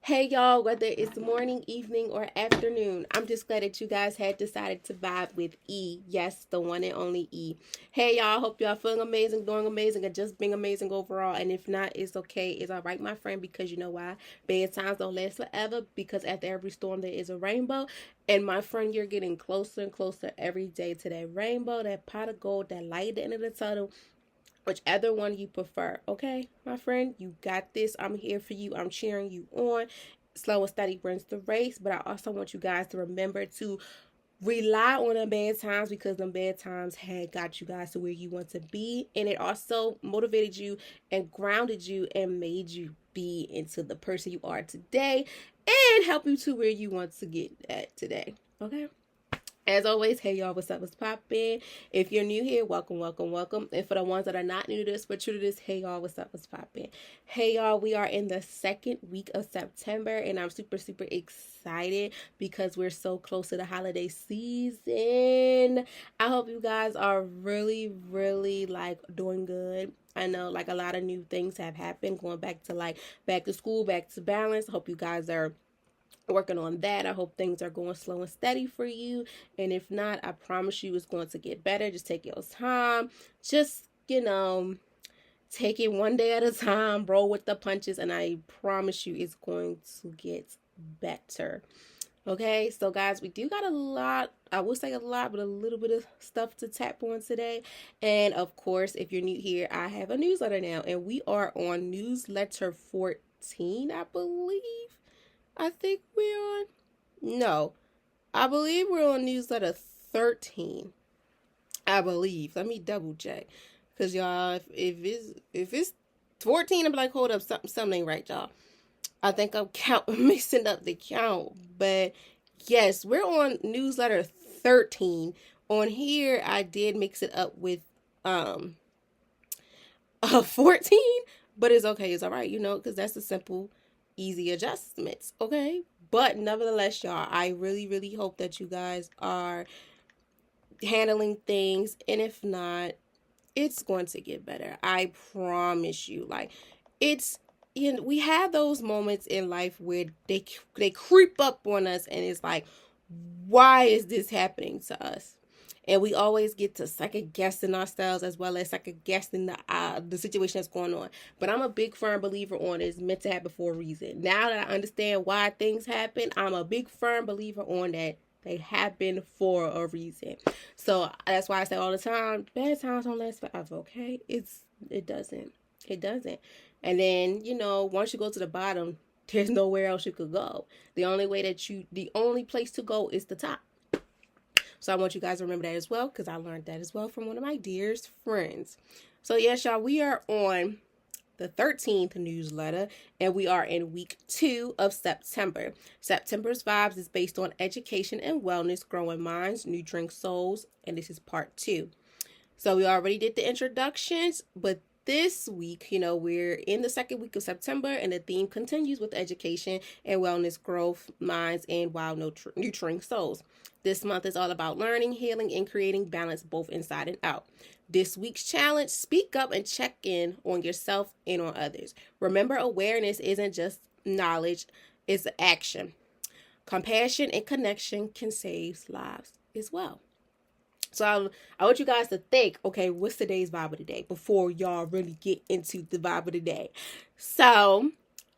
Hey y'all, whether it's morning, evening, or afternoon, I'm just glad that you guys had decided to vibe with E. Yes, the one and only E. Hey y'all, hope y'all feeling amazing, doing amazing, and just being amazing overall. And if not, it's okay. It's all right, my friend, because you know why? Bad times don't last forever, because after every storm, there is a rainbow. And my friend, you're getting closer and closer every day to that rainbow, that pot of gold, that light at the end of the tunnel, whichever one you prefer. Okay, my friend, you got this. I'm here for you. I'm cheering you on. Slow and steady wins the race, but I also want you guys to remember to rely on the bad times, because the bad times had got you guys to where you want to be, and it also motivated you and grounded you and made you be into the person you are today and help you to where you want to get at today. Okay. As always, hey y'all, what's up? What's poppin'? If you're new here, welcome, welcome, welcome. And for the ones that are not new to this, but true to this, hey y'all, what's up? What's poppin'? Hey y'all, we are in the second week of September, and I'm super, super excited because we're so close to the holiday season. I hope you guys are really, really like doing good. I know like a lot of new things have happened, going back to like back to school, back to balance. I hope you guys are working on that. I hope things are going slow and steady for you. And if not, I promise you it's going to get better. Just take your time. Just, take it one day at a time. Roll with the punches. And I promise you it's going to get better. Okay, so guys, we do got a lot, I would say a lot, but a little bit of stuff to tap on today. And of course, if you're new here, I have a newsletter now, and we are on newsletter 14, I believe. I think we're on. No, I believe we're on newsletter 13. I believe. Let me double check, cause y'all, if it's 14, I'm like, hold up, something ain't right, y'all. I think I'm mixing up the count, but yes, we're on newsletter 13. On here, I did mix it up with um 14, but it's okay. It's all right, because that's a simple, easy adjustments. Okay. But nevertheless, y'all, I really, really hope that you guys are handling things. And if not, it's going to get better. I promise you. Like, it's, we have those moments in life where they creep up on us, and it's like, why is this happening to us? And we always get to second guessing ourselves, as well as second guessing the situation that's going on. But I'm a big firm believer on it's meant to happen for a reason. Now that I understand why things happen, I'm a big firm believer on that they happen for a reason. So that's why I say all the time, bad times don't last forever. Okay, it doesn't. It doesn't. And then once you go to the bottom, there's nowhere else you could go. The only place to go is the top. So I want you guys to remember that as well, because I learned that as well from one of my dearest friends. So yes, y'all, we are on the 13th newsletter, and we are in week 2 of September. September's vibes is based on education and wellness, growing minds, nurturing souls, and this is part 2. So we already did the introductions, but this week, we're in the second week of September, and the theme continues with education and wellness, growth minds, and while nurturing souls. This month is all about learning, healing, and creating balance both inside and out. This week's challenge: speak up and check in on yourself and on others. Remember, awareness isn't just knowledge, it's action. Compassion and connection can save lives as well. So I want you guys to think, okay, what's today's vibe of the day before y'all really get into the vibe of the day. So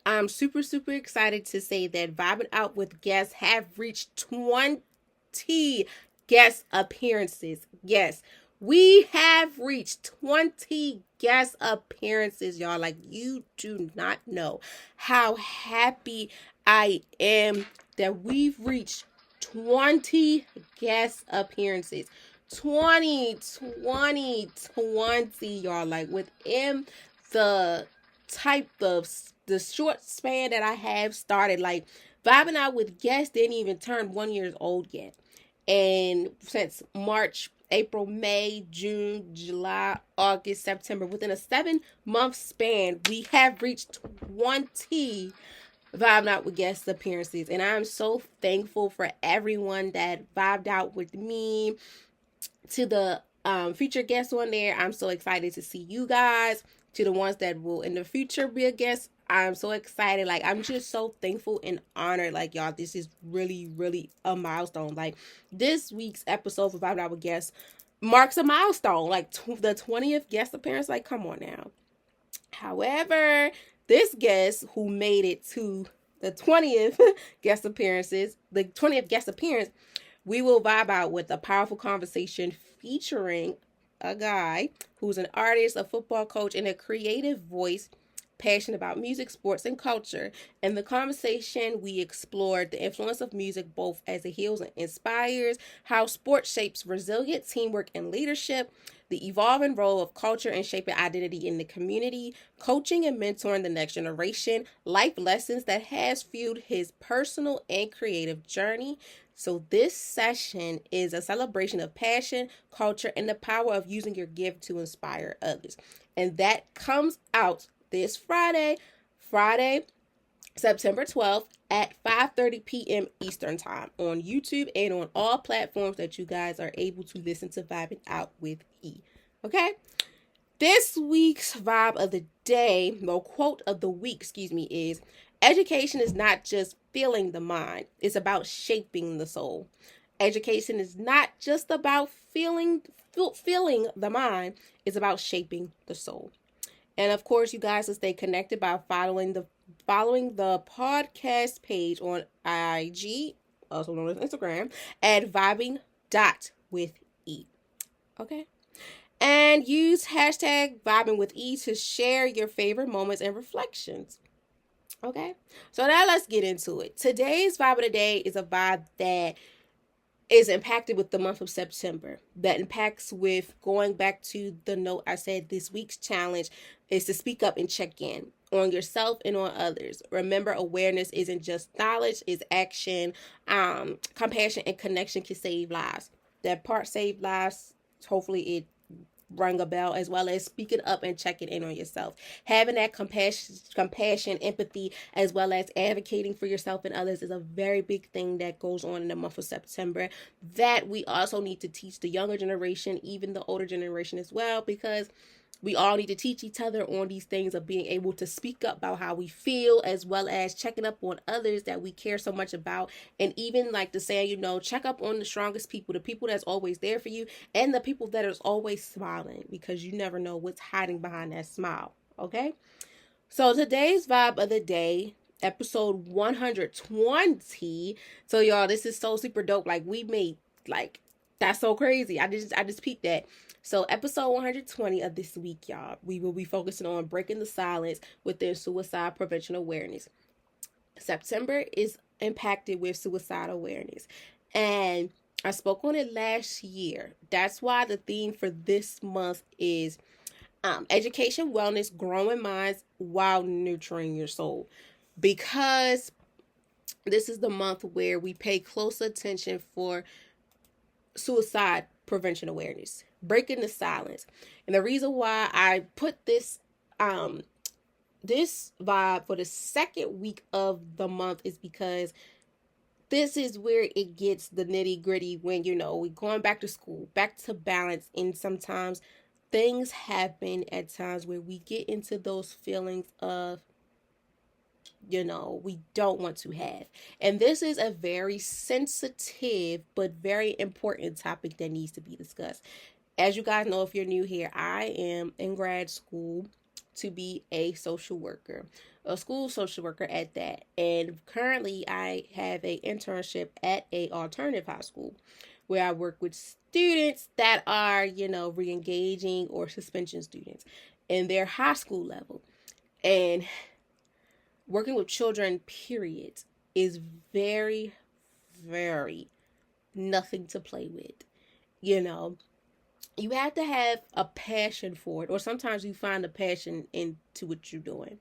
I'm super, super excited to say that Vibing Out with guests have reached 20 guest appearances. Yes, we have reached 20 guest appearances, y'all. Like, you do not know how happy I am that we've reached 20 guest appearances. 20, 20, 20, y'all. Like, within the type of the short span that I have started, like, Vibing Out with guests didn't even turn 1 year old yet. And since March, April, May, June, July, August, September, within a 7-month span, we have reached 20 Vibed Out with guest appearances. And I'm so thankful for everyone that vibed out with me. To the featured guests on there, I'm so excited to see you guys. To the ones that will in the future be a guest, I'm so excited. Like, I'm just so thankful and honored. Like, y'all, this is really, really a milestone. Like, this week's episode for Vibe Our Guest marks a milestone. Like, the 20th guest appearance. Like, come on now. However, this guest who made it to the 20th the 20th guest appearance, we will vibe out with a powerful conversation featuring a guy who's an artist, a football coach, and a creative voice passionate about music, sports, and culture. In the conversation, we explored the influence of music both as it heals and inspires, how sports shapes resilience, teamwork, and leadership, the evolving role of culture in shaping identity in the community, coaching and mentoring the next generation, life lessons that has fueled his personal and creative journey. So this session is a celebration of passion, culture, and the power of using your gift to inspire others. And that comes out this Friday, September 12th at 5:30 p.m. Eastern Time on YouTube and on all platforms that you guys are able to listen to Vibing Out with E. Okay? This week's vibe of the day, well, quote of the week, is education is not just filling the mind, it's about shaping the soul. Education is not just about filling the mind, it's about shaping the soul. And of course, you guys will stay connected by following the podcast page on IG, also known as Instagram, at vibing.with E. Okay? And use hashtag vibingwithe to share your favorite moments and reflections. Okay? So now let's get into it. Today's vibe of the day is a vibe that is impacted with the month of September. That impacts with going back to the note I said, this week's challenge is to speak up and check in on yourself and on others. Remember, awareness isn't just knowledge, it's action. Compassion and connection can save lives. That part, save lives, hopefully it rang a bell, as well as speaking up and checking in on yourself. Having that compassion, empathy, as well as advocating for yourself and others is a very big thing that goes on in the month of September that we also need to teach the younger generation, even the older generation as well, because we all need to teach each other on these things of being able to speak up about how we feel, as well as checking up on others that we care so much about. And even like the saying, check up on the strongest people, the people that's always there for you, and the people that is always smiling, because you never know what's hiding behind that smile. Okay? So today's vibe of the day, episode 120. So y'all, this is so super dope. Like, we made, like, that's so crazy. I just peeped that. So episode 120 of this week, y'all, we will be focusing on breaking the silence within suicide prevention awareness. September is impacted with suicide awareness. And I spoke on it last year. That's why the theme for this month is education, wellness, growing minds while nurturing your soul. Because this is the month where we pay close attention for suicide prevention awareness, breaking the silence. And the reason why I put this vibe for the second week of the month is because this is where it gets the nitty gritty when, we're going back to school, back to balance. And sometimes things happen at times where we get into those feelings of, we don't want to have. And this is a very sensitive but very important topic that needs to be discussed. As you guys know, if you're new here, I am in grad school to be a social worker, a school social worker at that. And currently I have an internship at a alternative high school where I work with students that are, re-engaging or suspension students in their high school level. And working with children, period, is very, very nothing to play with. You have to have a passion for it, or sometimes you find a passion into what you're doing.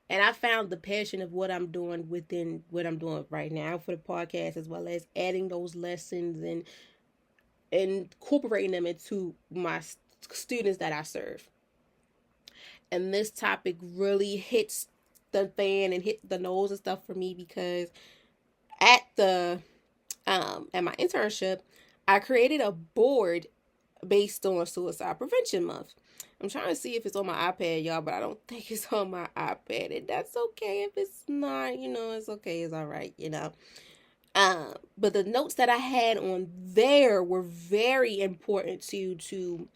And I found the passion of what I'm doing within what I'm doing right now for the podcast, as well as adding those lessons and incorporating them into my students that I serve. And this topic really hits the fan and hit the nose and stuff for me, because at my internship, I created a board based on Suicide Prevention Month. I'm trying to see if it's on my iPad, y'all, but I don't think it's on my iPad. And that's okay if it's not, it's okay. It's all right. But the notes that I had on there were very important to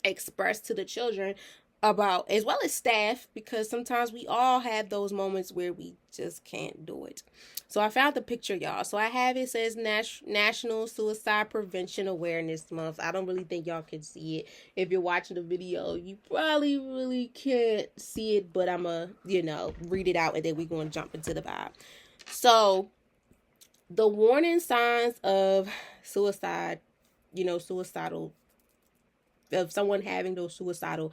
express to the children about, as well as staff, because sometimes we all have those moments where we just can't do it. So I found the picture, y'all. So I have, it says National Suicide Prevention Awareness Month. I don't really think y'all can see it. If you're watching the video, you probably really can't see it, but I'm going to, read it out, and then we're going to jump into the vibe. So the warning signs of suicide, suicidal, of someone having those suicidal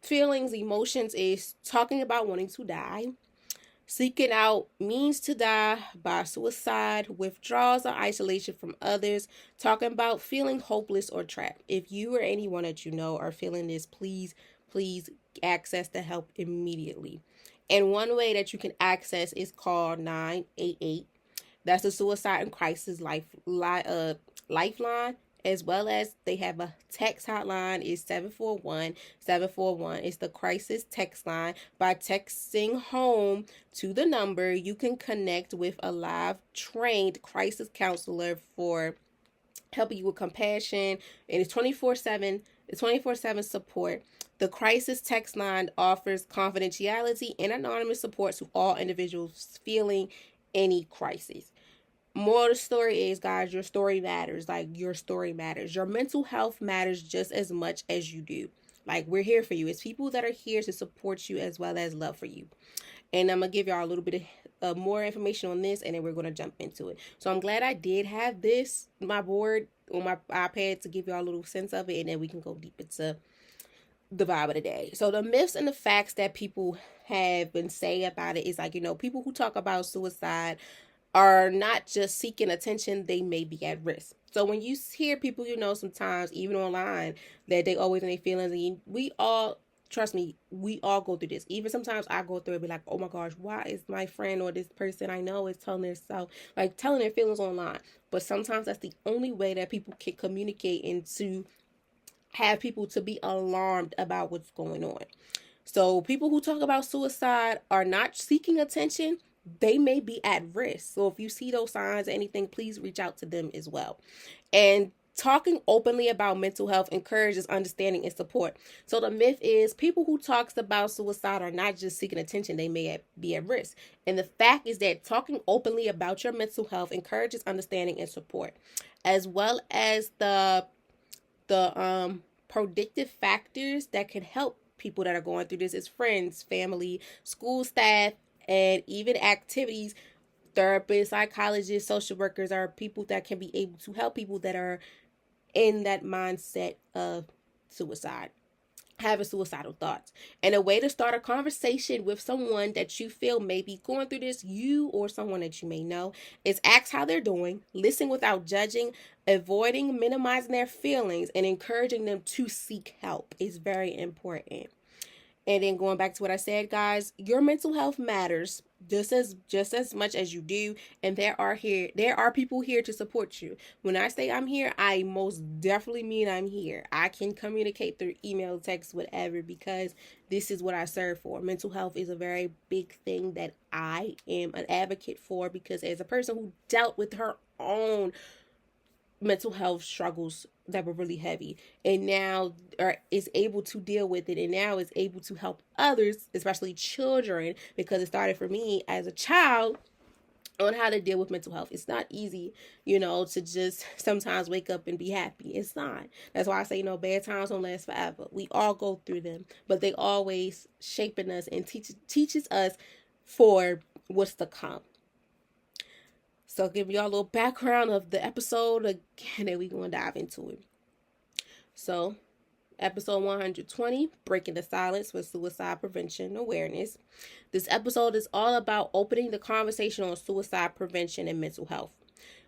feelings, emotions, is talking about wanting to die, seeking out means to die by suicide, withdrawals or isolation from others, talking about feeling hopeless or trapped. If you or anyone that you know are feeling this, please access the help immediately. And one way that you can access is called 988. That's the Suicide and Crisis Lifeline, as well as they have a text hotline. Is 741-741. It's the crisis text line. By texting home to the number, you can connect with a live trained crisis counselor for helping you with compassion, and it's 24/7. It's 24/7 support. The crisis text line offers confidentiality and anonymous support to all individuals feeling any crisis. More of the story is, guys, your story matters. Like, your story matters. Your mental health matters just as much as you do. Like, we're here for you. It's people that are here to support you as well as love for you. And I'm going to give y'all a little bit of more information on this, and then we're going to jump into it. So I'm glad I did have my board on my iPad, to give y'all a little sense of it, and then we can go deep into the vibe of the day. So the myths and the facts that people have been saying about it is, like, people who talk about suicide are not just seeking attention, they may be at risk. So when you hear people, sometimes even online, that they always in their feelings, and we all, trust me, we all go through this. Even sometimes I go through it, be like, oh my gosh, why is my friend or this person I know is telling telling their feelings online? But sometimes that's the only way that people can communicate and to have people to be alarmed about what's going on. So people who talk about suicide are not seeking attention. They may be at risk. So if you see those signs or anything, please reach out to them as well. And talking openly about mental health encourages understanding and support. So the myth is, people who talks about suicide are not just seeking attention, they may be at risk. And the fact is that talking openly about your mental health encourages understanding and support, as well as the predictive factors that can help people that are going through this is friends, family, school staff, and even activities. Therapists, psychologists, social workers are people that can be able to help people that are in that mindset of suicide, having suicidal thoughts. And a way to start a conversation with someone that you feel may be going through this, you or someone that you may know, is ask how they're doing, listen without judging, avoiding minimizing their feelings, and encouraging them to seek help is very important. And then going back to what I said, guys, your mental health matters just as much as you do, and there are people here to support you. When I say I'm here, I most definitely mean I'm here. I can communicate through email, text, whatever, because this is what I serve for. Mental health is a very big thing that I am an advocate for, because as a person who dealt with her own mental health struggles that were really heavy, and now is able to deal with it, and now is able to help others, especially children, because it started for me as a child, on how to deal with mental health. It's not easy, to just sometimes wake up and be happy. It's not. That's why I say, bad times don't last forever. We all go through them, but they always shaping us and teaches us for what's to come. So give y'all a little background of the episode again, and we're going to dive into it. So, episode 120, Breaking the Silence with Suicide Prevention Awareness. This episode is all about opening the conversation on suicide prevention and mental health.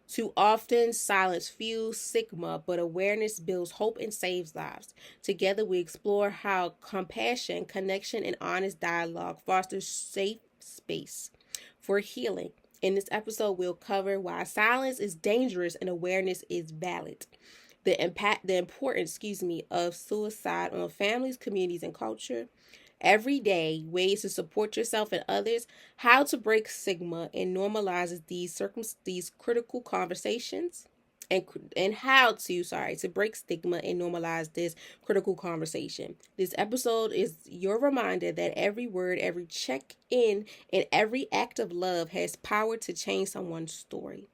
Too often, silence fuels stigma, but awareness builds hope and saves lives. Together, we explore how compassion, connection, and honest dialogue fosters safe space for healing. In this episode, we'll cover why silence is dangerous and awareness is valid. the importance, of suicide on families, communities, and culture. Every day, ways to support yourself and others, how to break stigma and normalizes these critical conversations, and how to break stigma and normalize this critical conversation. This episode is your reminder that every word, every check in, and every act of love has power to change someone's story.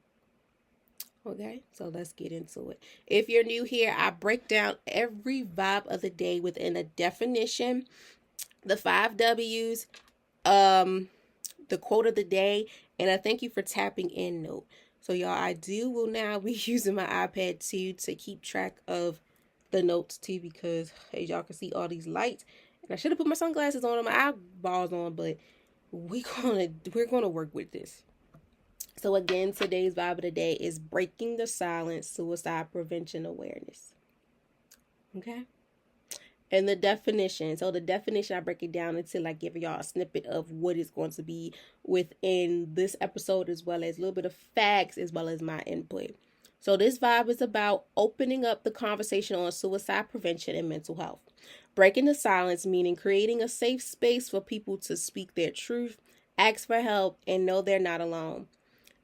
Okay, so let's get into it. If you're new here, I break down every vibe of the day within a definition, the 5 W's, the quote of the day, and I thank you for tapping in note. So y'all, I will now be using my iPad too to keep track of the notes too, because as y'all can see all these lights, and I should have put my sunglasses on and my eyeballs on, but we're gonna work with this. So again, today's vibe of the day is breaking the silence, suicide prevention awareness. Okay. And the definition. So the definition, I break it down until I give y'all a snippet of what is going to be within this episode, as well as a little bit of facts, as well as my input. So this vibe is about opening up the conversation on suicide prevention and mental health. Breaking the silence, meaning creating a safe space for people to speak their truth, ask for help, and know they're not alone.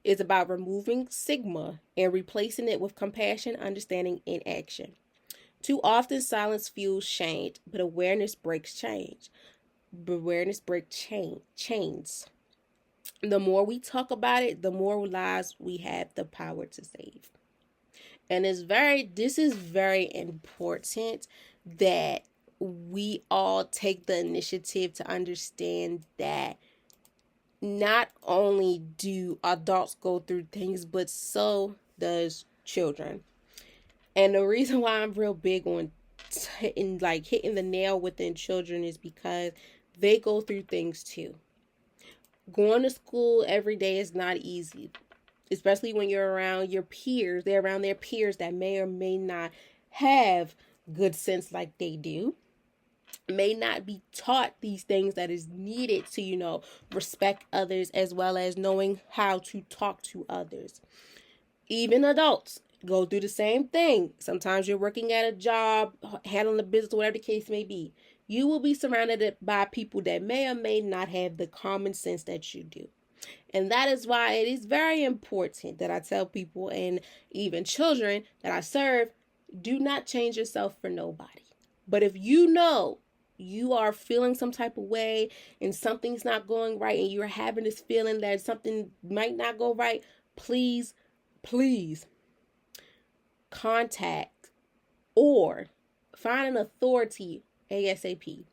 It's about removing stigma and replacing it with compassion, understanding, and action. Too often, silence fuels shame, but awareness breaks change. Awareness breaks chains. The more we talk about it, the more lives we have the power to save. And this is very important that we all take the initiative to understand that not only do adults go through things, but so does children. And the reason why I'm real big on hitting the nail within children is because they go through things too. Going to school every day is not easy, especially when you're around your peers. They're around their peers that may or may not have good sense like they do, may not be taught these things that is needed to, respect others, as well as knowing how to talk to others. Even adults go through the same thing. Sometimes you're working at a job, handling a business, whatever the case may be. You will be surrounded by people that may or may not have the common sense that you do. And that is why it is very important that I tell people, and even children that I serve, do not change yourself for nobody. But if you know you are feeling some type of way and something's not going right, and you're having this feeling that something might not go right, please contact or find an authority ASAP.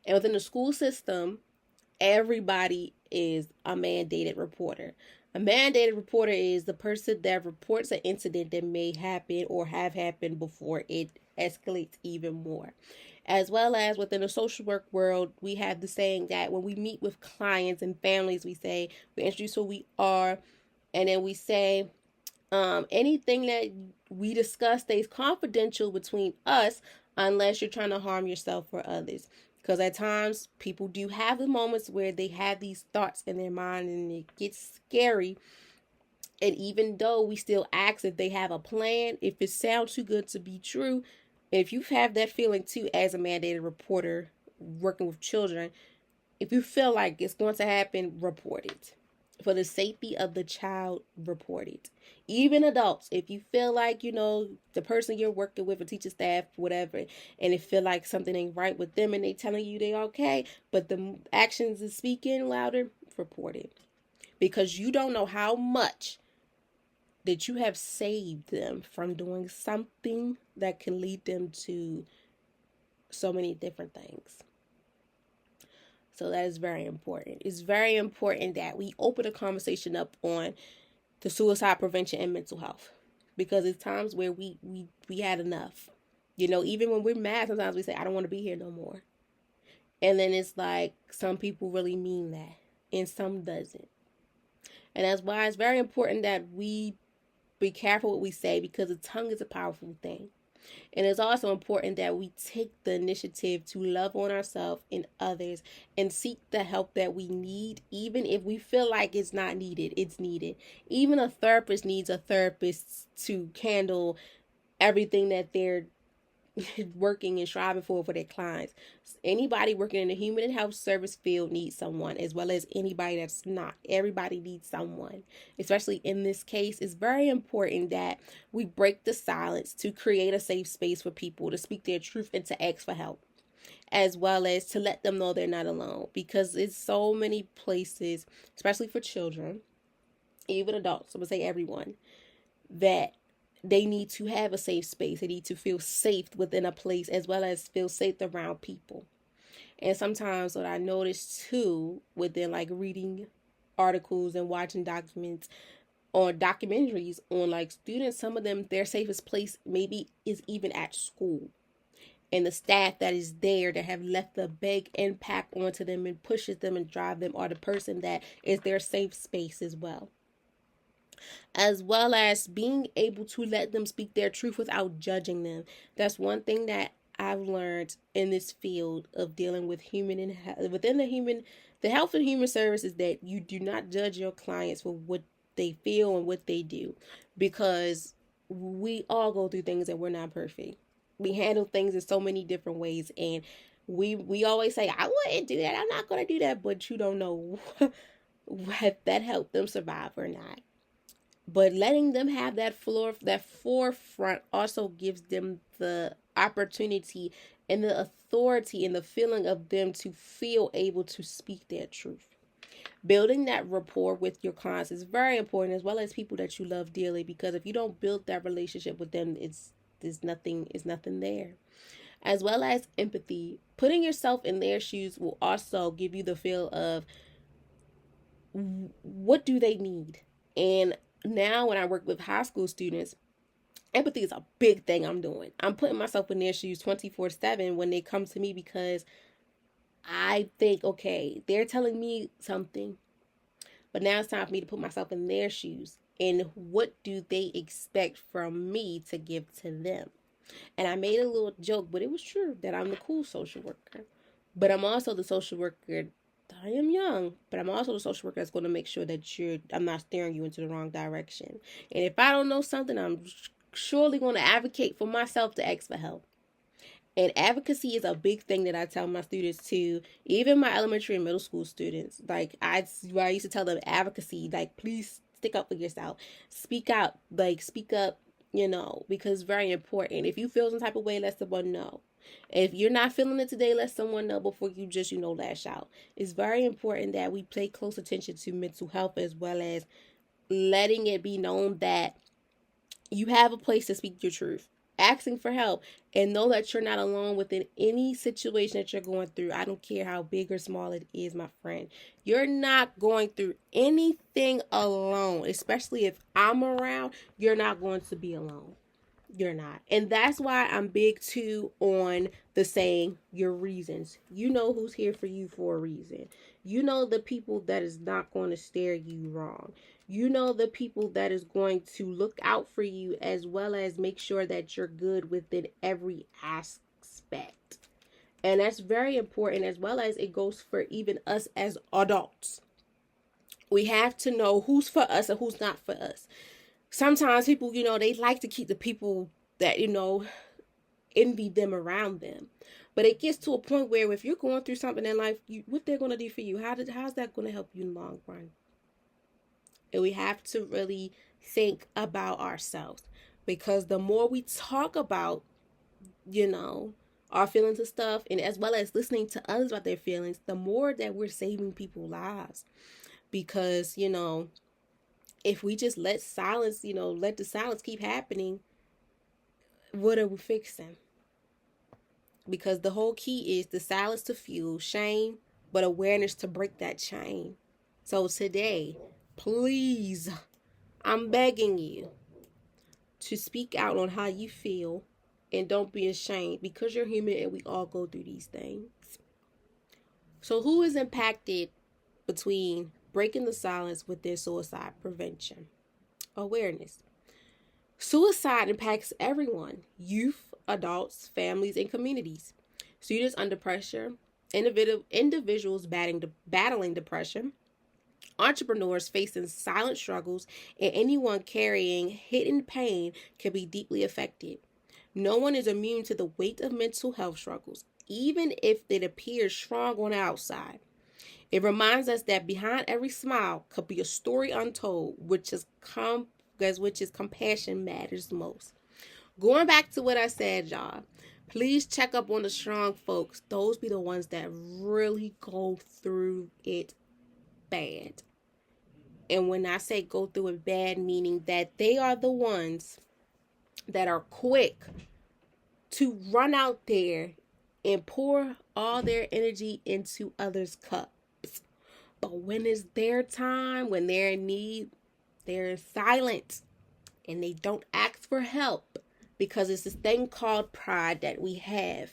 And within the school system, everybody is a mandated reporter. A mandated reporter is the person that reports an incident that may happen or have happened before it escalates even more. As well as within the social work world, we have the saying that when we meet with clients and families, we introduce who we are, and then we say, anything that we discuss stays confidential between us unless you're trying to harm yourself or others. Because at times, people do have the moments where they have these thoughts in their mind and it gets scary. And even though we still ask if they have a plan, if it sounds too good to be true, if you have that feeling too as a mandated reporter working with children, if you feel like it's going to happen, report it. For the safety of the child, report it. Even adults, if you feel like, the person you're working with, a teacher, staff, whatever, and it feel like something ain't right with them and they telling you they okay, but the actions is speaking louder, report it. Because you don't know how much that you have saved them from doing something that can lead them to so many different things. So that is very important. It's very important that we open a conversation up on the suicide prevention and mental health, because it's times where we had enough. Even when we're mad, sometimes we say, I don't want to be here no more. And then it's like some people really mean that and some doesn't. And that's why it's very important that we be careful what we say, because the tongue is a powerful thing. And it's also important that we take the initiative to love on ourselves and others and seek the help that we need, even if we feel like it's not needed. It's needed. Even a therapist needs a therapist to handle everything that they're working and striving for their clients. Anybody working in the human and health service field needs someone, as well as anybody that's not. Everybody needs someone. Especially in this case, it's very important that we break the silence to create a safe space for people to speak their truth and to ask for help, as well as to let them know they're not alone. Because it's so many places, especially for children, even adults, I'm going to say everyone, that they need to have a safe space. They need to feel safe within a place, as well as feel safe around people. And sometimes what I notice too, within like reading articles and watching documentaries on like students, some of them, their safest place maybe is even at school. And the staff that is there that have left a big impact onto them and pushes them and drive them, are the person that is their safe space as well. As well as being able to let them speak their truth without judging them. That's one thing that I've learned in this field of dealing with within the health and human services, that you do not judge your clients for what they feel and what they do, because we all go through things and we're not perfect. We handle things in so many different ways, and we always say, I wouldn't do that, I'm not going to do that, but you don't know if that helped them survive or not. But letting them have that forefront also gives them the opportunity and the authority and the feeling of them to feel able to speak their truth. Building that rapport with your clients is very important, as well as people that you love dearly, because if you don't build that relationship with them, there's nothing there. As well as empathy. Putting yourself in their shoes will also give you the feel of what do they need. And now when I work with high school students, empathy is a big thing I'm doing. I'm putting myself in their shoes 24/7 when they come to me, because I think, okay, they're telling me something, but now it's time for me to put myself in their shoes. And what do they expect from me to give to them? And I made a little joke, but it was true, that I'm the cool social worker. But I'm also the social worker. I am young, but I'm also the social worker that's going to make sure that I'm not steering you into the wrong direction. And if I don't know something, I'm surely going to advocate for myself to ask for help. And advocacy is a big thing that I tell my students too, even my elementary and middle school students. Like I used to tell them, advocacy, like, please stick up for yourself. Speak out, speak up, because it's very important. If you feel some type of way, let someone know. If you're not feeling it today, let someone know before you just, lash out. It's very important that we pay close attention to mental health, as well as letting it be known that you have a place to speak your truth, asking for help, and know that you're not alone within any situation that you're going through. I don't care how big or small it is, my friend. You're not going through anything alone, especially if I'm around. You're not going to be alone. You're not. And that's why I'm big too on the saying, your reasons. You know who's here for you for a reason. You know the people that is not going to steer you wrong. You know the people that is going to look out for you, as well as make sure that you're good within every aspect. And that's very important, as well as it goes for even us as adults. We have to know who's for us and who's not for us. Sometimes people, they like to keep the people that, envy them around them. But it gets to a point where if you're going through something in life, what they're going to do for you, how's that going to help you in the long run? And we have to really think about ourselves, because the more we talk about, our feelings and stuff, and as well as listening to others about their feelings, the more that we're saving people's lives. Because, if we just let the silence keep happening, what are we fixing? Because the whole key is the silence to fuel shame, but awareness to break that chain. So today, please, I'm begging you to speak out on how you feel, and don't be ashamed, because you're human and we all go through these things. So who is impacted between breaking the silence with their suicide prevention? Awareness. Suicide impacts everyone: youth, adults, families, and communities. Students under pressure, individuals battling depression, entrepreneurs facing silent struggles, and anyone carrying hidden pain can be deeply affected. No one is immune to the weight of mental health struggles, even if it appears strong on the outside. It reminds us that behind every smile could be a story untold, which is compassion matters most. Going back to what I said, y'all, please check up on the strong folks. Those be the ones that really go through it bad. And when I say go through it bad, meaning that they are the ones that are quick to run out there and pour all their energy into others' cups. But when it's their time, when they're in need, they're silent and they don't ask for help, because it's this thing called pride that we have,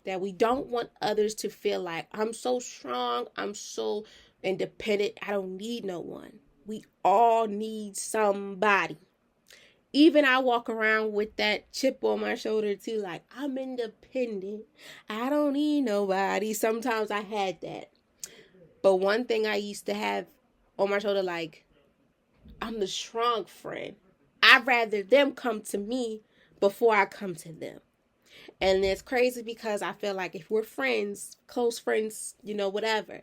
that we don't want others to feel like, I'm so strong, I'm so independent, I don't need no one. We all need somebody. Even I walk around with that chip on my shoulder too, like, I'm independent, I don't need nobody. Sometimes I had that. But one thing I used to have on my shoulder, like, I'm the strong friend. I'd rather them come to me before I come to them. And it's crazy because I feel like if we're friends, close friends, whatever,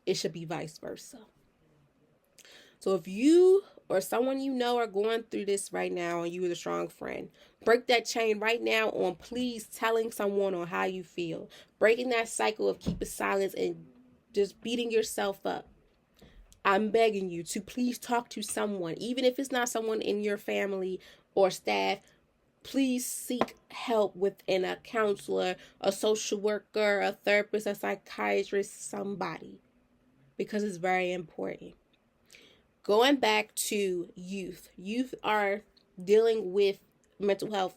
it should be vice versa. So if you or someone you know are going through this right now and you're the strong friend, break that chain right now on please telling someone on how you feel. Breaking that cycle of keeping silence and just beating yourself up. I'm begging you to please talk to someone, even if it's not someone in your family or staff. Please seek help within a counselor, a social worker, a therapist, a psychiatrist, somebody, because it's very important. Going back to youth. Youth are dealing with mental health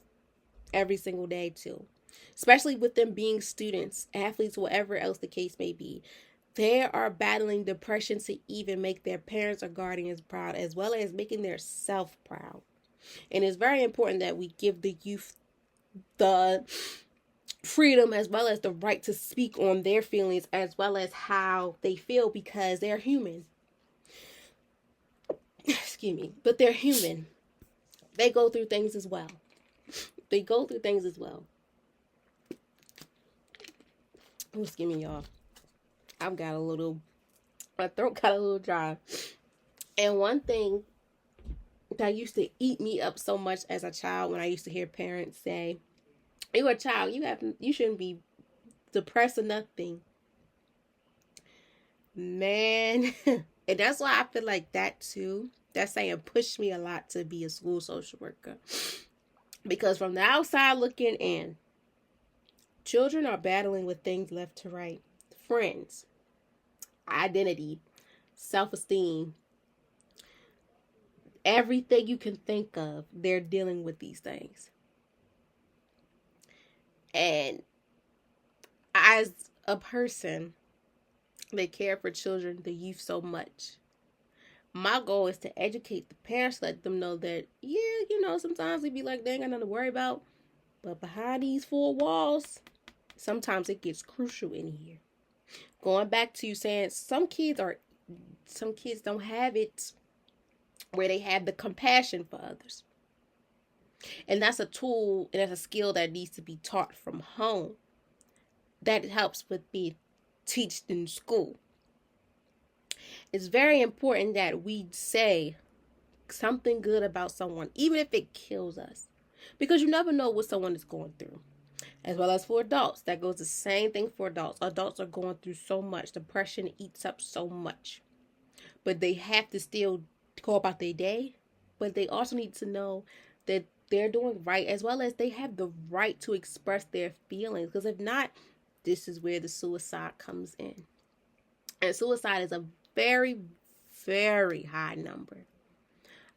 every single day too, especially with them being students, athletes, whatever else the case may be. They are battling depression to even make their parents or guardians proud, as well as making their self proud. And it's very important that we give the youth the freedom as well as the right to speak on their feelings as well as how they feel, because they're human. Excuse me. But they're human. They go through things as well. Oh, excuse me, y'all. My throat got a little dry. And one thing that used to eat me up so much as a child, when I used to hear parents say, you're a child, you shouldn't be depressed or nothing. Man, and that's why I feel like that too. That saying pushed me a lot to be a school social worker. Because from the outside looking in, children are battling with things left to right. Friends, identity, self-esteem, everything you can think of, they're dealing with these things. And as a person that care for children, the youth so much, my goal is to educate the parents, let them know that, sometimes they be like, they ain't got nothing to worry about. But behind these four walls, sometimes it gets crucial in here. Going back to you saying some kids don't have it where they have the compassion for others. And that's a tool and that's a skill that needs to be taught from home. That helps with being taught in school. It's very important that we say something good about someone, even if it kills us. Because you never know what someone is going through. As well as for adults. That goes the same thing for adults. Adults are going through so much. Depression eats up so much. But they have to still go about their day. But they also need to know that they're doing right, as well as they have the right to express their feelings. Because if not, this is where the suicide comes in. And suicide is a very, very high number.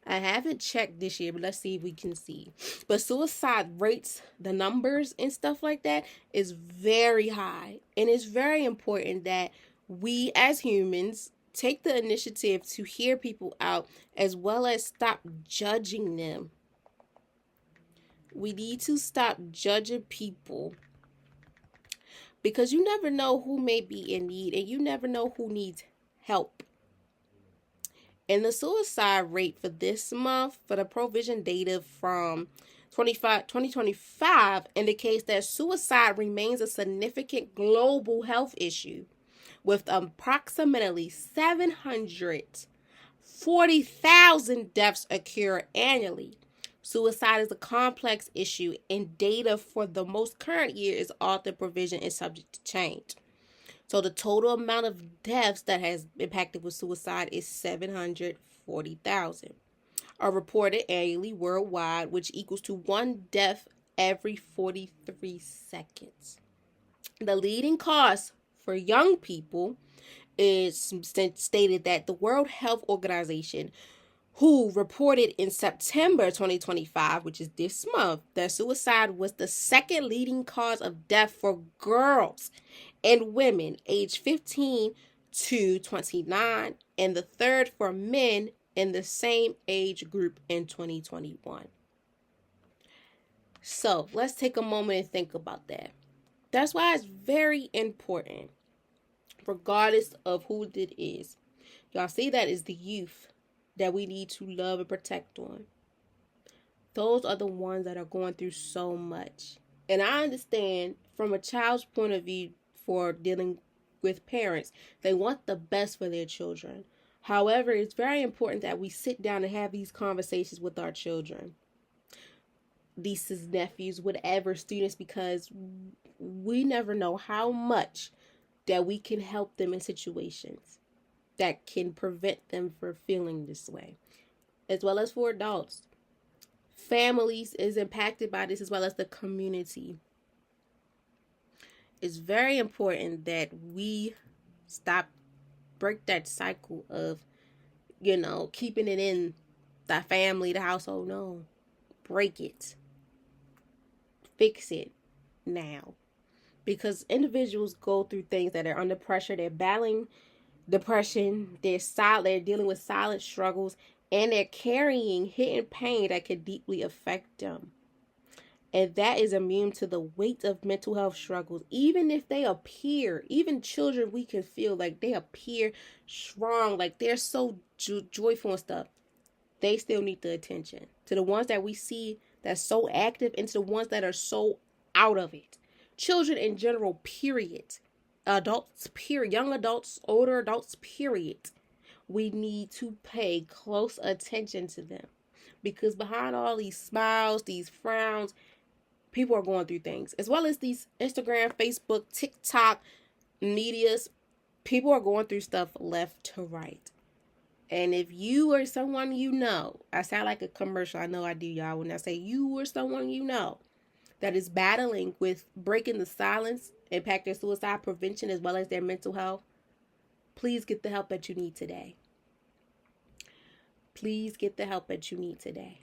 I haven't checked this year, but let's see if we can see. But suicide rates, the numbers and stuff like that is very high. And it's very important that we as humans take the initiative to hear people out as well as stop judging them. We need to stop judging people because you never know who may be in need and you never know who needs help. And the suicide rate for this month, for the provision data from 2025 indicates that suicide remains a significant global health issue, with approximately 740,000 deaths occur annually. Suicide is a complex issue, and data for the most current year is author provision is subject to change. So the total amount of deaths that has impacted with suicide is 740,000 are reported annually worldwide, which equals to one death every 43 seconds. The leading cause for young people is stated that the World Health Organization, who reported in September 2025, which is this month, that suicide was the second leading cause of death for girls and women aged 15 to 29, and the third for men in the same age group in 2021. So let's take a moment and think about that. That's why it's very important, regardless of who it is. Y'all see, that is the youth that we need to love and protect on. Those are the ones that are going through so much. And I understand from a child's point of view for dealing with parents, they want the best for their children. However, it's very important that we sit down and have these conversations with our children, nieces, nephews, whatever, students, because we never know how much that we can help them in situations that can prevent them from feeling this way, as well as for adults. Families is impacted by this, as well as the community. It's very important that we break that cycle of, keeping it in the family, the household. No, break it. Fix it now. Because individuals go through things that are under pressure. They're battling depression. They're dealing with silent struggles, and they're carrying hidden pain that could deeply affect them. And that is immune to the weight of mental health struggles. Even if they appear, even children, we can feel like they appear strong, like they're so joyful and stuff. They still need the attention. To the ones that we see that's so active, and to the ones that are so out of it. Children in general, period. Adults, period. Young adults, older adults, period. We need to pay close attention to them. Because behind all these smiles, these frowns, people are going through things. As well as these Instagram, Facebook, TikTok, medias, people are going through stuff left to right. And if you or someone I sound like a commercial, I know I do, y'all, when I say you or someone that is battling with breaking the silence, impacting suicide prevention, as well as their mental health, please get the help that you need today. Please get the help that you need today.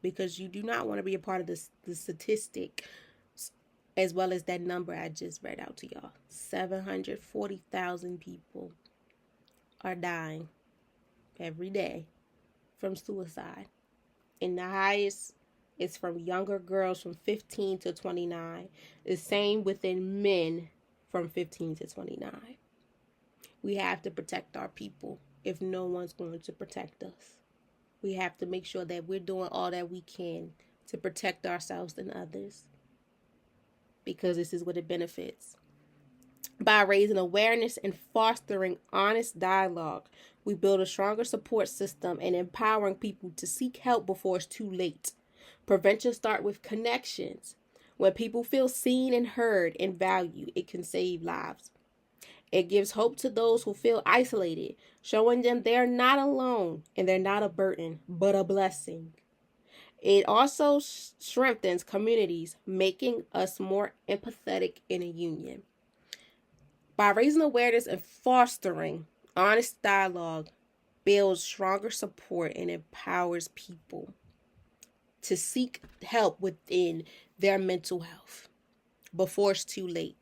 Because you do not want to be a part of the statistic, as well as that number I just read out to y'all. 740,000 people are dying every day from suicide. And the highest is from younger girls from 15 to 29. The same within men from 15 to 29. We have to protect our people if no one's going to protect us. We have to make sure that we're doing all that we can to protect ourselves and others. Because this is what it benefits. By raising awareness and fostering honest dialogue, we build a stronger support system and empowering people to seek help before it's too late. Prevention starts with connections. When people feel seen and heard and valued, it can save lives. It gives hope to those who feel isolated, showing them they're not alone and they're not a burden, but a blessing. It also strengthens communities, making us more empathetic in a union. By raising awareness and fostering honest dialogue, builds stronger support and empowers people to seek help within their mental health before it's too late.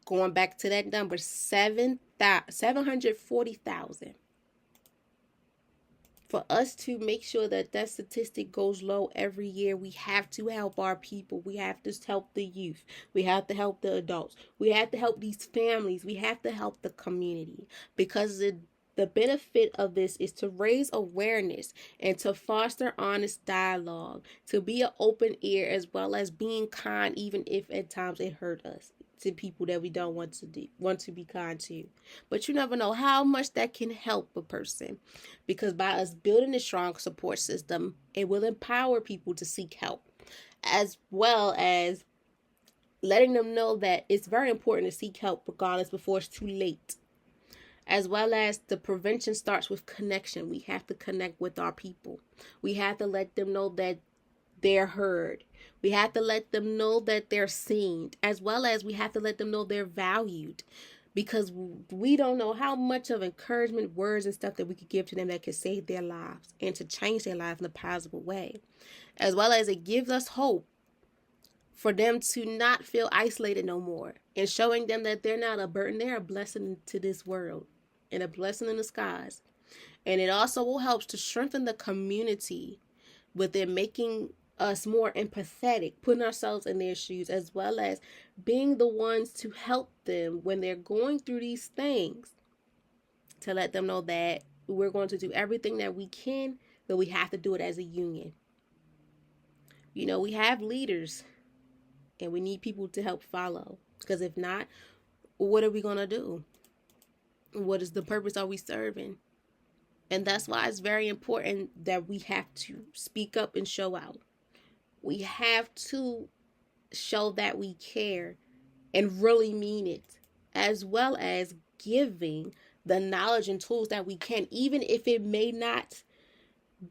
Going back to that number, 740,000. For us to make sure that that statistic goes low every year, we have to help our people. We have to help the youth. We have to help the adults. We have to help these families. We have to help the community. Because The benefit of this is to raise awareness and to foster honest dialogue, to be an open ear, as well as being kind, even if at times it hurt us, to people that we don't want to be kind to. But you never know how much that can help a person, because by us building a strong support system, it will empower people to seek help, as well as letting them know that it's very important to seek help regardless before it's too late. As well as the prevention starts with connection. We have to connect with our people. We have to let them know that they're heard. We have to let them know that they're seen, as well as we have to let them know they're valued, because we don't know how much of encouragement, words, and stuff that we could give to them that could save their lives and to change their lives in a positive way. As well as it gives us hope for them to not feel isolated no more, and showing them that they're not a burden, they're a blessing to this world and a blessing in the skies. And it also will help to strengthen the community with it, making us more empathetic, putting ourselves in their shoes, as well as being the ones to help them when they're going through these things, to let them know that we're going to do everything that we can, but we have to do it as a union. You know, we have leaders and we need people to help follow, because if not, what are we going to do? What is the purpose are we serving? And that's why it's very important that we have to speak up and show out. We have to show that we care and really mean it, as well as giving the knowledge and tools that we can, even if it may not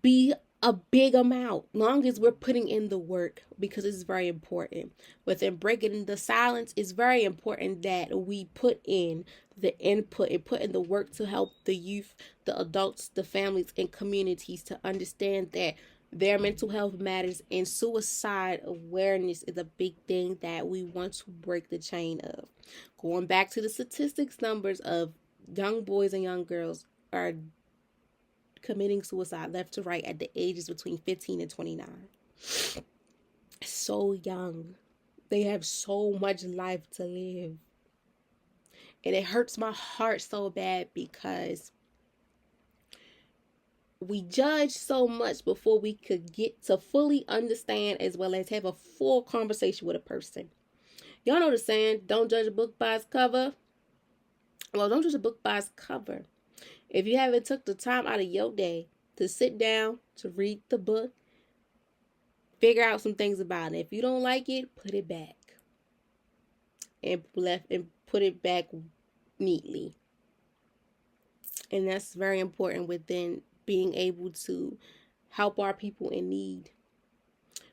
be a big amount, long as we're putting in the work, because it's very important. Within breaking the silence, it's very important that we put in the input and put in the work to help the youth, the adults, the families, and communities to understand that their mental health matters, and suicide awareness is a big thing that we want to break the chain of. Going back to the statistics numbers of young boys and young girls are committing suicide left to right at the ages between 15 and 29. So young. They have so much life to live. And it hurts my heart so bad, because we judge so much before we could get to fully understand, as well as have a full conversation with a person. Y'all know the saying, don't judge a book by its cover. Well, don't judge a book by its cover. If you haven't took the time out of your day to sit down, to read the book, figure out some things about it. If you don't like it, put it back. And put it back neatly. And that's very important within being able to help our people in need.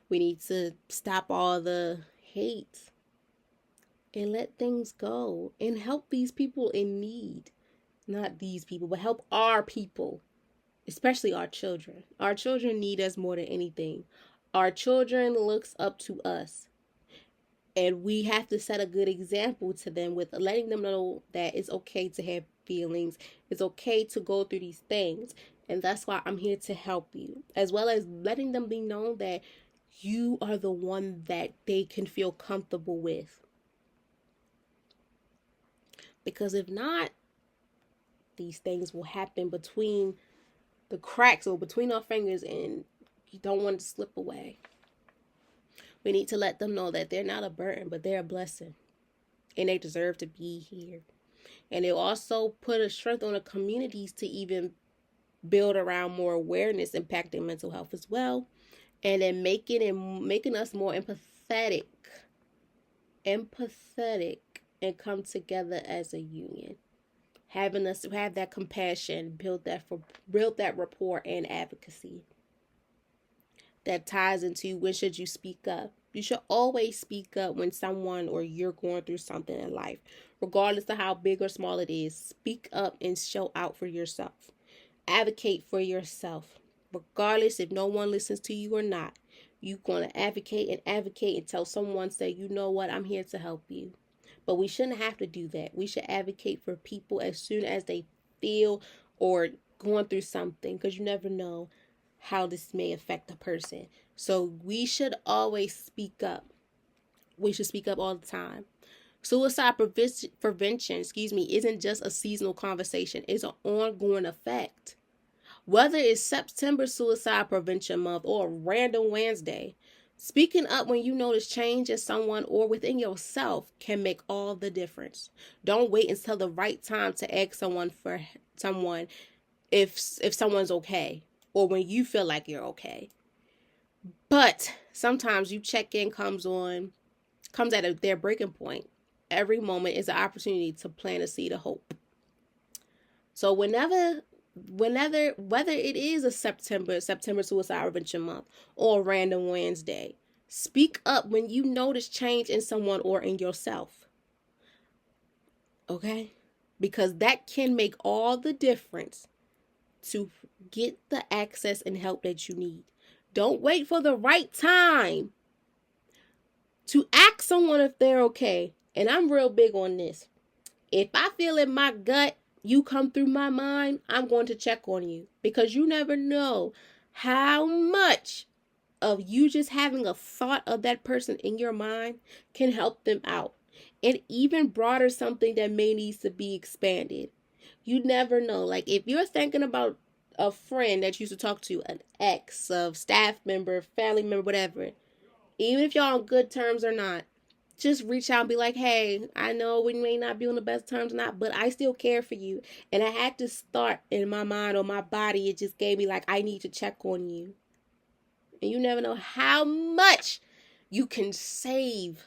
We need to stop all the hate and let things go and help these people in need. Not these people, but help our people, especially our children. Our children need us more than anything. Our children looks up to us, and we have to set a good example to them with letting them know that it's okay to have feelings. It's okay to go through these things. And that's why I'm here to help you, as well as letting them be known that you are the one that they can feel comfortable with. Because if not, these things will happen between the cracks or between our fingers, and you don't want to slip away. We need to let them know that they're not a burden, but they're a blessing, and they deserve to be here. And it also put a strength on the communities to even build around more awareness, impacting mental health as well, and then making us more empathetic, and come together as a union. Having us have that compassion, build that rapport and advocacy that ties into when should you speak up. You should always speak up when someone or you're going through something in life, regardless of how big or small it is. Speak up and show out for yourself. Advocate for yourself, regardless if no one listens to you or not. You're going to advocate until someone say, you know what, I'm here to help you. But we shouldn't have to do that. We should advocate for people as soon as they feel or going through something, because you never know how this may affect a person. So we should always speak up. We should speak up all the time. Suicide prevention, isn't just a seasonal conversation. It's an ongoing effect. Whether it's September Suicide Prevention Month or Random Wednesday, speaking up when you notice change in someone or within yourself can make all the difference. Don't wait until the right time to ask someone if someone's okay, or when you feel like you're okay. But sometimes you check in comes at their breaking point. Every moment is an opportunity to plant a seed of hope. So whether it is a September Suicide Prevention Month or a Random Wednesday, speak up when you notice change in someone or in yourself. Okay? Because that can make all the difference to get the access and help that you need. Don't wait for the right time to ask someone if they're okay. And I'm real big on this. If I feel in my gut you come through my mind, I'm going to check on you, because you never know how much of you just having a thought of that person in your mind can help them out. And even broader, something that may need to be expanded. You never know. Like if you're thinking about a friend that you used to talk to, an ex, a staff member, family member, whatever, even if y'all on good terms or not, just reach out and be like, hey, I know we may not be on the best terms or not, but I still care for you. And I had to start in my mind or my body. It just gave me like, I need to check on you. And you never know how much you can save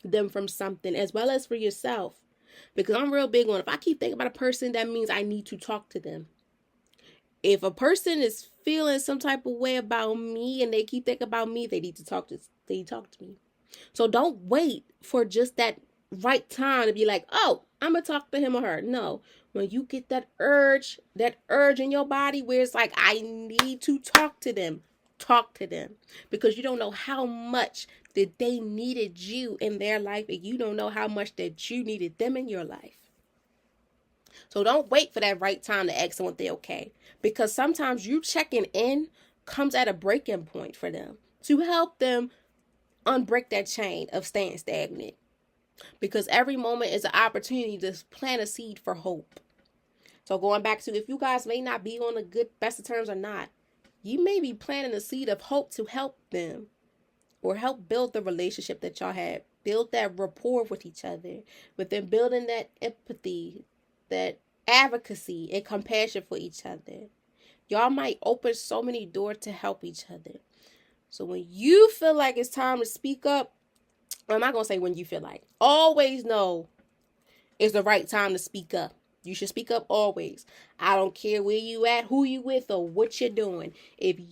them from something, as well as for yourself. Because I'm real big on, if I keep thinking about a person, that means I need to talk to them. If a person is feeling some type of way about me and they keep thinking about me, they need to talk to me. So don't wait for just that right time to be like, oh, I'm going to talk to him or her. No, when you get that urge in your body where it's like, I need to talk to them, because you don't know how much that they needed you in their life, and you don't know how much that you needed them in your life. So don't wait for that right time to ask someone if they're okay, because sometimes you checking in comes at a breaking point for them to help them unbreak that chain of staying stagnant, because every moment is an opportunity to plant a seed for hope. So going back to, if you guys may not be on the good best of terms or not, you may be planting a seed of hope to help them, or help build the relationship that y'all had, build that rapport with each other, with them building that empathy, that advocacy and compassion for each other. Y'all might open so many doors to help each other. So when you feel like it's time to speak up, I'm not going to say when you feel like, always know it's the right time to speak up. You should speak up always. I don't care where you at, who you with, or what you're doing,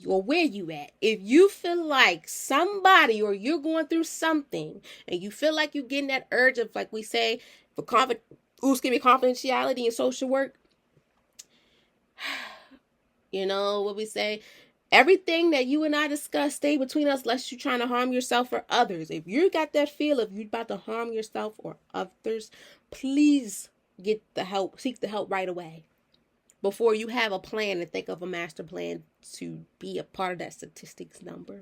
or where you at. If you feel like somebody, or you're going through something, and you feel like you're getting that urge of, like we say, for confidentiality in social work, you know what we say, everything that you and I discuss stay between us, lest you're trying to harm yourself or others. If you got that feel of you about to harm yourself or others, please get the help, seek the help right away, before you have a plan and think of a master plan to be a part of that statistics number.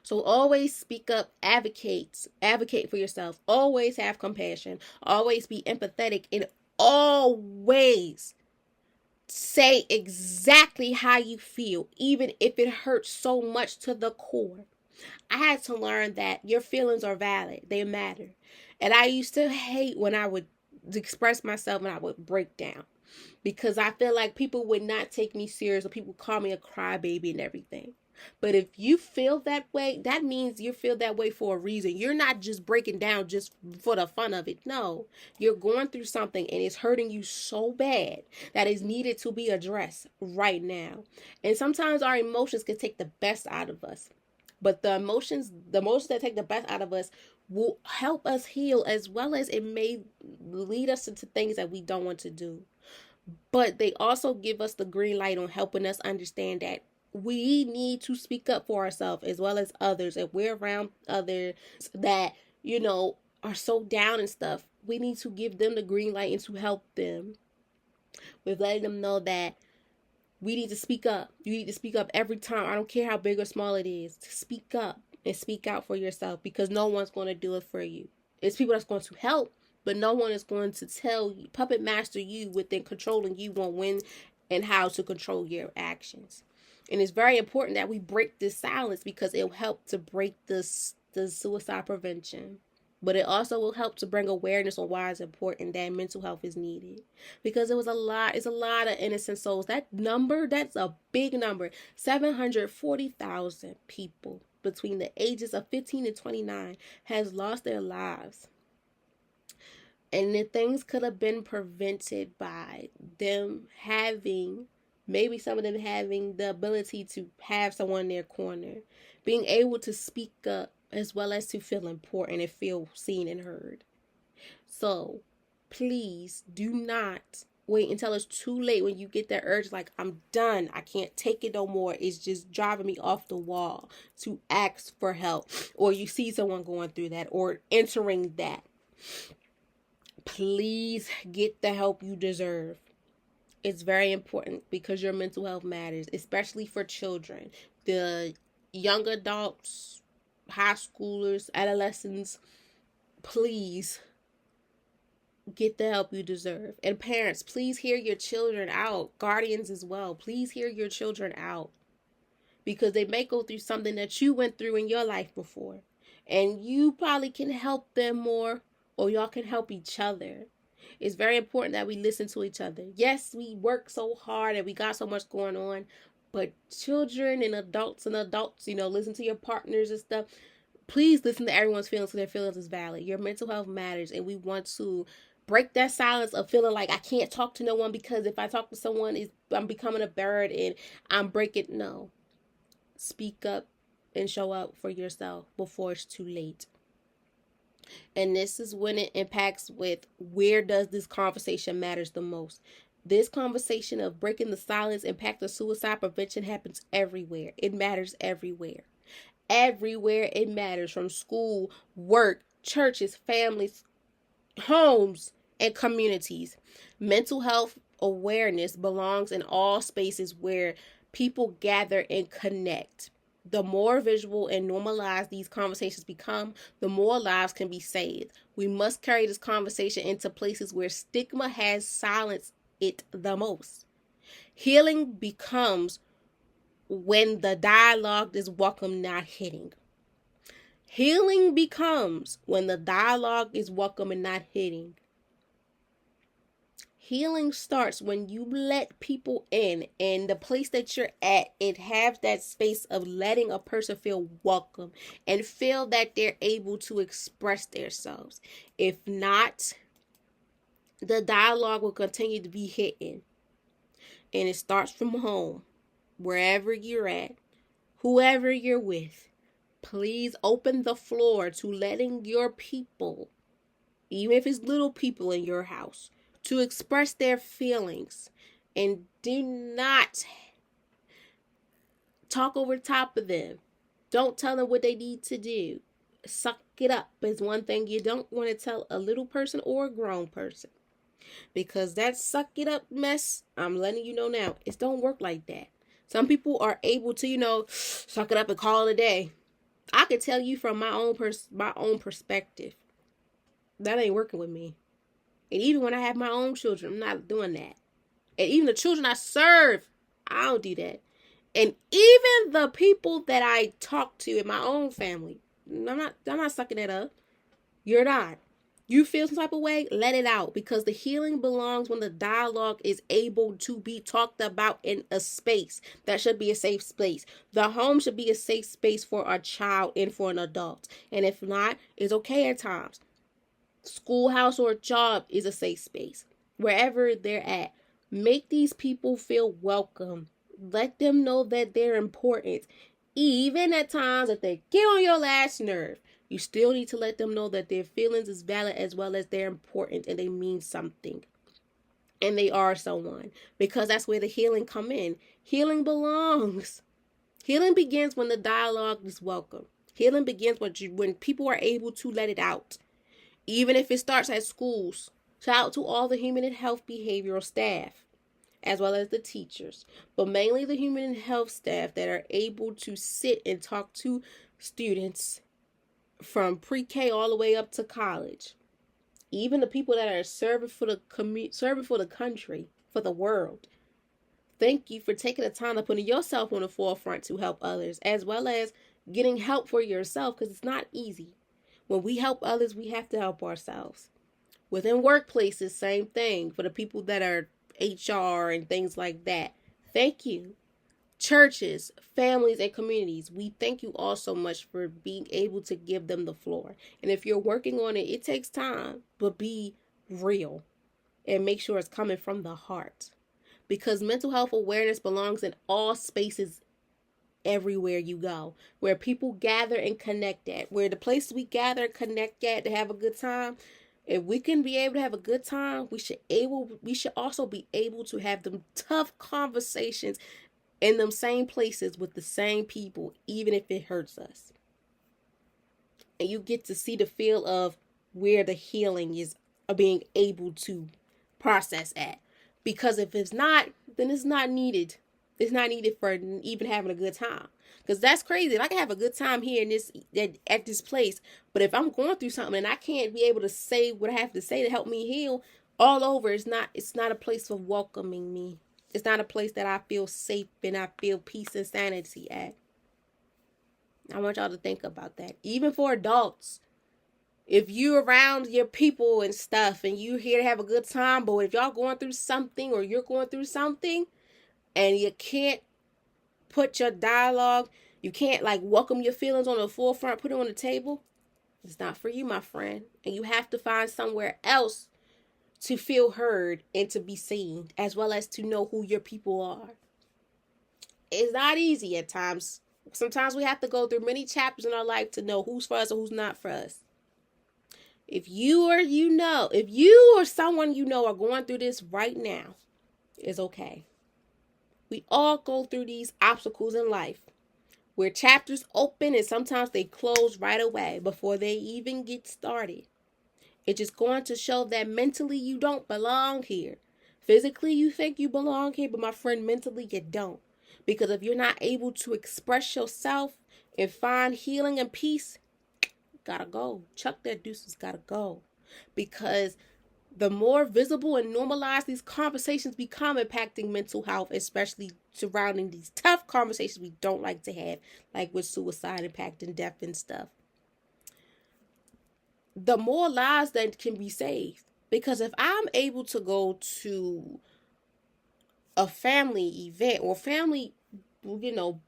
So always speak up, advocate for yourself, always have compassion, always be empathetic, and always say exactly how you feel, even if it hurts so much to the core. I had to learn that your feelings are valid. They matter. And I used to hate when I would express myself and I would break down, because I feel like people would not take me serious, or people call me a crybaby and everything. But if you feel that way, that means you feel that way for a reason. You're not just breaking down just for the fun of it. No, you're going through something and it's hurting you so bad that is needed to be addressed right now. And sometimes our emotions can take the best out of us. But the emotions that take the best out of us will help us heal, as well as it may lead us into things that we don't want to do. But they also give us the green light on helping us understand that we need to speak up for ourselves as well as others. If we're around others that, are so down and stuff, we need to give them the green light and to help them with letting them know that we need to speak up. You need to speak up every time. I don't care how big or small it is. To speak up. and speak out for yourself, because no one's going to do it for you. It's people that's going to help, but no one is going to tell you, puppet master you within controlling you on when and how to control your actions. And it's very important that we break this silence, because it'll help to break the suicide prevention. But it also will help to bring awareness on why it's important that mental health is needed. Because it's a lot of innocent souls. That number, that's a big number. 740,000 people between the ages of 15 and 29 has lost their lives. And the things could have been prevented by them having, maybe some of them having the ability to have someone in their corner, being able to speak up, as well as to feel important and feel seen and heard. So please do not wait until it's too late when you get that urge, like, I'm done, I can't take it no more, it's just driving me off the wall, to ask for help, or you see someone going through that or entering that. Please get the help you deserve. It's very important, because your mental health matters, especially for children, the young adults, high schoolers, adolescents. Please get the help you deserve. And parents, please hear your children out. Guardians as well, please hear your children out, because they may go through something that you went through in your life before, and you probably can help them more, or y'all can help each other. It's very important that we listen to each other. Yes, we work so hard and we got so much going on, but children and adults, listen to your partners and stuff. Please listen to everyone's feelings, because their feelings is valid. Your mental health matters, and we want to break that silence of feeling like I can't talk to no one, because if I talk to someone, I'm becoming a bird and I'm breaking. No. Speak up and show up for yourself before it's too late. And this is when it impacts with, where does this conversation matters the most? This conversation of breaking the silence, impact of suicide prevention, happens everywhere. It matters everywhere. Everywhere it matters, from school, work, churches, families, homes, and communities. Mental health awareness belongs in all spaces where people gather and connect. The more visual and normalized these conversations become, the more lives can be saved. We must carry this conversation into places where stigma has silenced it the most. Healing becomes when the dialogue is welcome, not hitting. Healing becomes when the dialogue is welcome and not hitting. Healing starts when you let people in, and the place that you're at, it has that space of letting a person feel welcome and feel that they're able to express themselves. If not, the dialogue will continue to be hidden. And it starts from home, wherever you're at, whoever you're with. Please open the floor to letting your people, even if it's little people in your house, to express their feelings. And do not talk over top of them. Don't tell them what they need to do. Suck it up is one thing you don't want to tell a little person or a grown person. Because that suck it up mess, I'm letting you know now, it don't work like that. Some people are able to, suck it up and call it a day. I could tell you from my own perspective, that ain't working with me. And even when I have my own children, I'm not doing that. And even the children I serve, I don't do that. And even the people that I talk to in my own family, I'm not sucking it up. You're not. You feel some type of way, let it out, because the healing belongs when the dialogue is able to be talked about in a space that should be a safe space. The home should be a safe space for a child and for an adult. And if not, it's okay at times. Schoolhouse or job is a safe space. Wherever they're at, make these people feel welcome. Let them know that they're important. Even at times that they get on your last nerve, you still need to let them know that their feelings is valid, as well as they're important and they mean something. And they are someone. Because that's where the healing come in. Healing belongs. Healing begins when the dialogue is welcome. Healing begins when people are able to let it out. Even if it starts at schools. Shout out to all the human and health behavioral staff. as well as the teachers, but mainly the human health staff that are able to sit and talk to students from pre-K all the way up to college. Even the people that are serving for the serving for the country, for the world. Thank you for taking the time to put yourself on the forefront to help others, as well as getting help for yourself, because it's not easy. When we help others, we have to help ourselves. Within workplaces, same thing for the people that are HR and things like that. Thank you. Churches, families, and communities, we thank you all so much for being able to give them the floor. And if you're working on it, it takes time, but be real and make sure it's coming from the heart. Because mental health awareness belongs in all spaces everywhere you go, where people gather and connect at, where the places we gather and connect at to have a good time. If we can be able to have a good time, we should also be able to have them tough conversations in them same places with the same people, even if it hurts us. And you get to see the feel of where the healing is being able to process at. Because if it's not, then it's not needed. It's not needed for even having a good time. Because that's crazy. If I can have a good time here in this at this place, but if I'm going through something and I can't be able to say what I have to say to help me heal all over, it's not a place of welcoming me. It's not a place that I feel safe and I feel peace and sanity at. I want y'all to think about that. Even for adults, if you're around your people and stuff and you're here to have a good time, but if y'all going through something or you're going through something and you can't put your dialogue, you can't welcome your feelings on the forefront, put it on the table, it's not for you, my friend. And you have to find somewhere else to feel heard and to be seen, as well as to know who your people are. It's not easy at times. Sometimes we have to go through many chapters in our life to know who's for us or who's not for us. If you or someone you know are going through this right now, it's okay. We all go through these obstacles in life where chapters open and sometimes they close right away before they even get started. It's just going to show that mentally you don't belong here. Physically you think you belong here, but my friend, mentally you don't. Because if you're not able to express yourself and find healing and peace, gotta go. Chuck that deuces, gotta go. Because the more visible and normalized these conversations become impacting mental health, especially surrounding these tough conversations we don't like to have, like with suicide impacting death and stuff, the more lives that can be saved. Because if I'm able to go to a family event or family,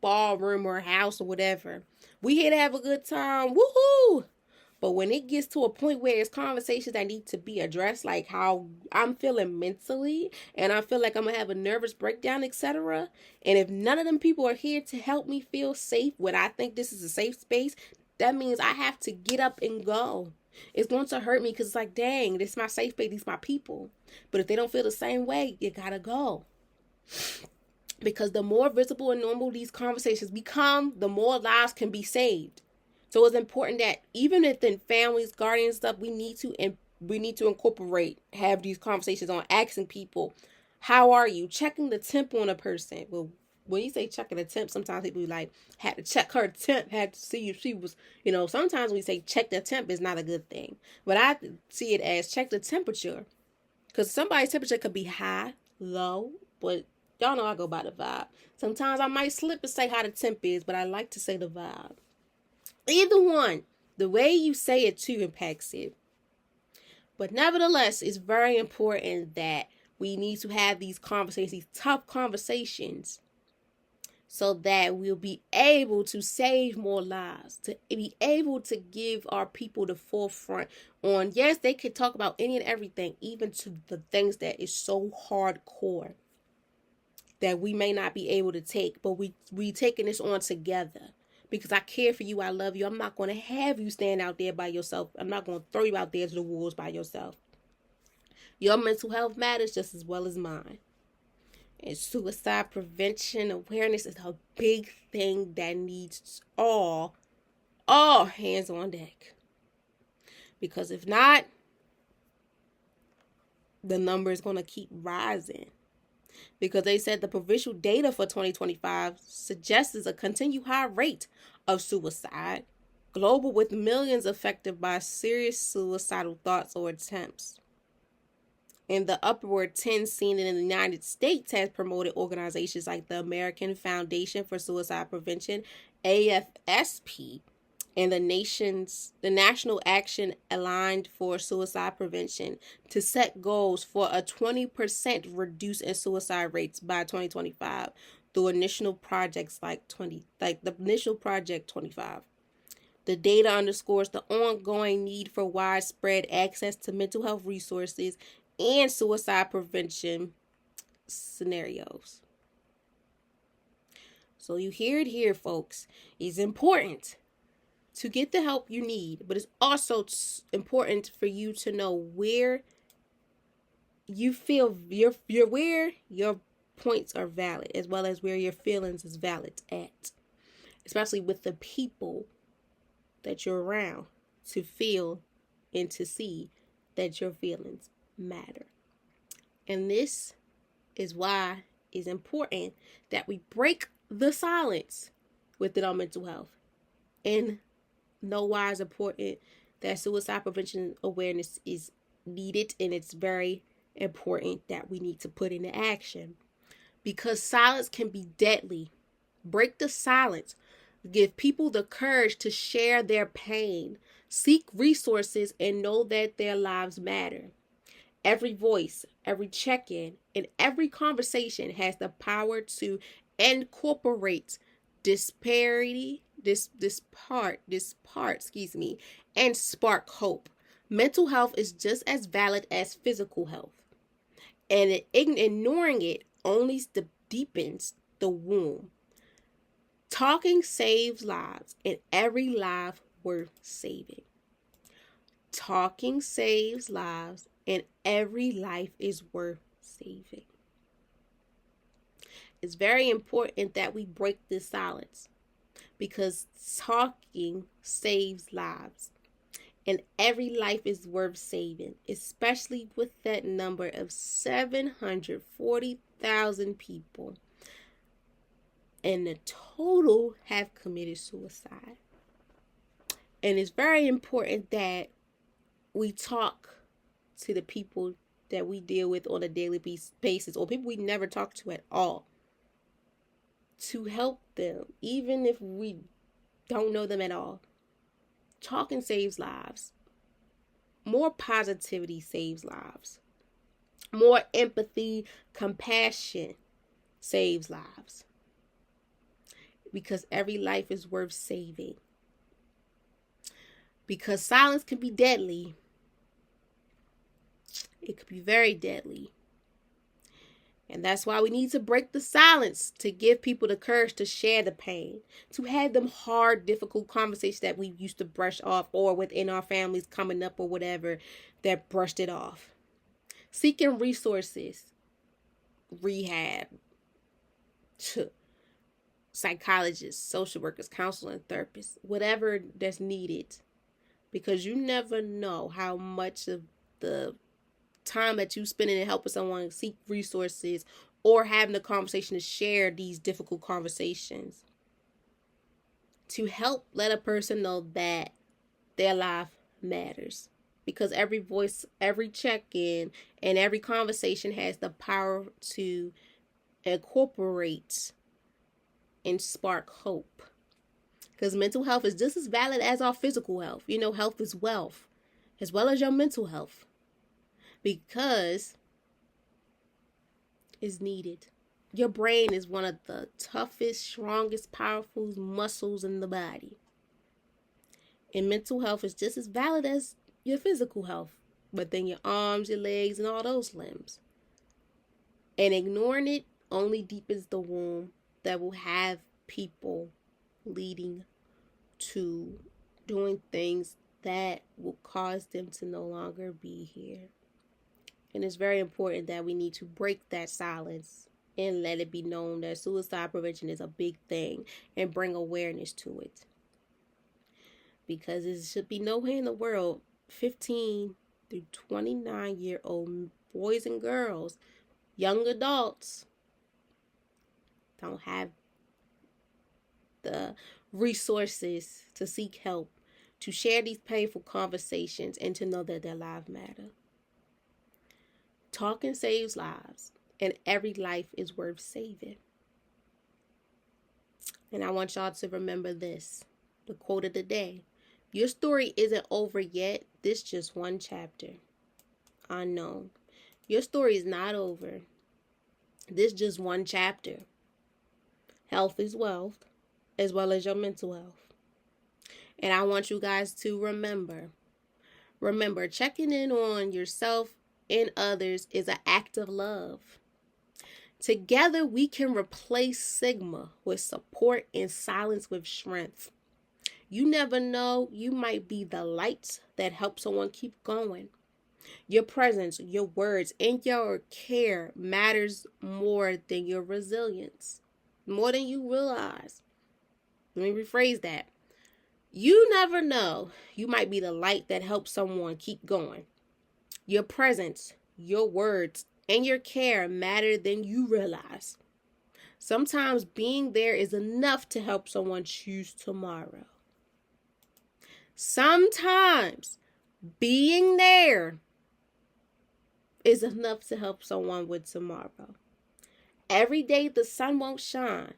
ballroom or house or whatever, we here to have a good time, woohoo! But when it gets to a point where it's conversations that need to be addressed, like how I'm feeling mentally, and I feel like I'm going to have a nervous breakdown, etc. And if none of them people are here to help me feel safe, when I think this is a safe space, that means I have to get up and go. It's going to hurt me because it's like, dang, this is my safe space, these are my people. But if they don't feel the same way, you got to go. Because the more visible and normal these conversations become, the more lives can be saved. So it's important that even within families, guardians, stuff, we need to have these conversations on asking people, how are you? Checking the temp on a person. Well, when you say checking the temp, sometimes people had to check her temp, had to see if she was, sometimes when we say check the temp is not a good thing. But I see it as check the temperature. Because somebody's temperature could be high, low, but y'all know I go by the vibe. Sometimes I might slip and say how the temp is, but I like to say the vibe. Either one, the way you say it too impacts it. But nevertheless, it's very important that we need to have these conversations, these tough conversations, so that we'll be able to save more lives, to be able to give our people the forefront on, yes, they can talk about any and everything, even to the things that is so hardcore that we may not be able to take, but we taking this on together. Because I care for you, I love you. I'm not going to have you stand out there by yourself. I'm not going to throw you out there to the wolves by yourself. Your mental health matters just as well as mine. And suicide prevention awareness is a big thing that needs all hands on deck. Because if not, the number is going to keep rising. because they said the provincial data for 2025 suggests a continued high rate of suicide global, with millions affected by serious suicidal thoughts or attempts. And the upward trend seen in the United States has promoted organizations like the American Foundation for Suicide Prevention, AFSP, and the National Action Aligned for Suicide Prevention to set goals for a 20% reduce in suicide rates by 2025 through initial projects like the initial project 25. The data underscores the ongoing need for widespread access to mental health resources and suicide prevention scenarios. So you hear it here, folks. It's important to get the help you need, but it's also important for you to know where you feel where your points are valid, as well as where your feelings is valid at, especially with the people that you're around, to feel and to see that your feelings matter. And this is why it's important that we break the silence within our mental health, and know why it's important that suicide prevention awareness is needed, and it's very important that we need to put into action, because silence can be deadly. Break the silence. Give people the courage to share their pain, seek resources, and know that their lives matter. Every voice, every check-in, and every conversation has the power to incorporate disparity, and spark hope. Mental health is just as valid as physical health, and ignoring it only deepens the wound. Talking saves lives, and every life worth saving. Talking saves lives, and every life is worth saving. It's very important that we break this silence, because talking saves lives, and every life is worth saving, especially with that number of 740,000 people. And the total have committed suicide. And it's very important that we talk to the people that we deal with on a daily basis, or people we never talk to at all, to help them, even if we don't know them at all. Talking saves lives. More positivity saves lives. More empathy, compassion saves lives. Because every life is worth saving. Because silence can be deadly. It could be very deadly. And that's why we need to break the silence, to give people the courage to share the pain, to have them hard, difficult conversations that we used to brush off, or within our families coming up or whatever, that brushed it off. Seeking resources, rehab, psychologists, social workers, counselors, therapists, whatever that's needed, because you never know how much of the time that you spend in helping someone seek resources, or having a conversation to share these difficult conversations, to help let a person know that their life matters. Because every voice, every check-in, and every conversation has the power to incorporate and spark hope. Because mental health is just as valid as our physical health. You know, health is wealth, as well as your mental health. Because it's needed. Your brain is one of the toughest, strongest, powerful muscles in the body. And mental health is just as valid as your physical health, within your arms, your legs, and all those limbs. And ignoring it only deepens the wound that will have people leading to doing things that will cause them to no longer be here. And it's very important that we need to break that silence and let it be known that suicide prevention is a big thing, and bring awareness to it. Because it should be nowhere in the world 15 through 29-year-old boys and girls, young adults, don't have the resources to seek help, to share these painful conversations, and to know that their lives matter. Talking saves lives, and every life is worth saving. And I want y'all to remember this, the quote of the day. Your story isn't over yet. This just one chapter. Unknown. Your story is not over. This just one chapter. Health is wealth, as well as your mental health. And I want you guys to remember, checking in on yourself and others is an act of love. Together, we can replace stigma with support and silence with strength. You never know, you might be the light that helps someone keep going. Your presence, your words, and your care matters more than your resilience, more than you realize. Let me rephrase that. You never know, you might be the light that helps someone keep going. Your presence, your words, and your care matter than you realize. Sometimes being there is enough to help someone choose tomorrow. Sometimes being there is enough to help someone with tomorrow. Every day the sun won't shine,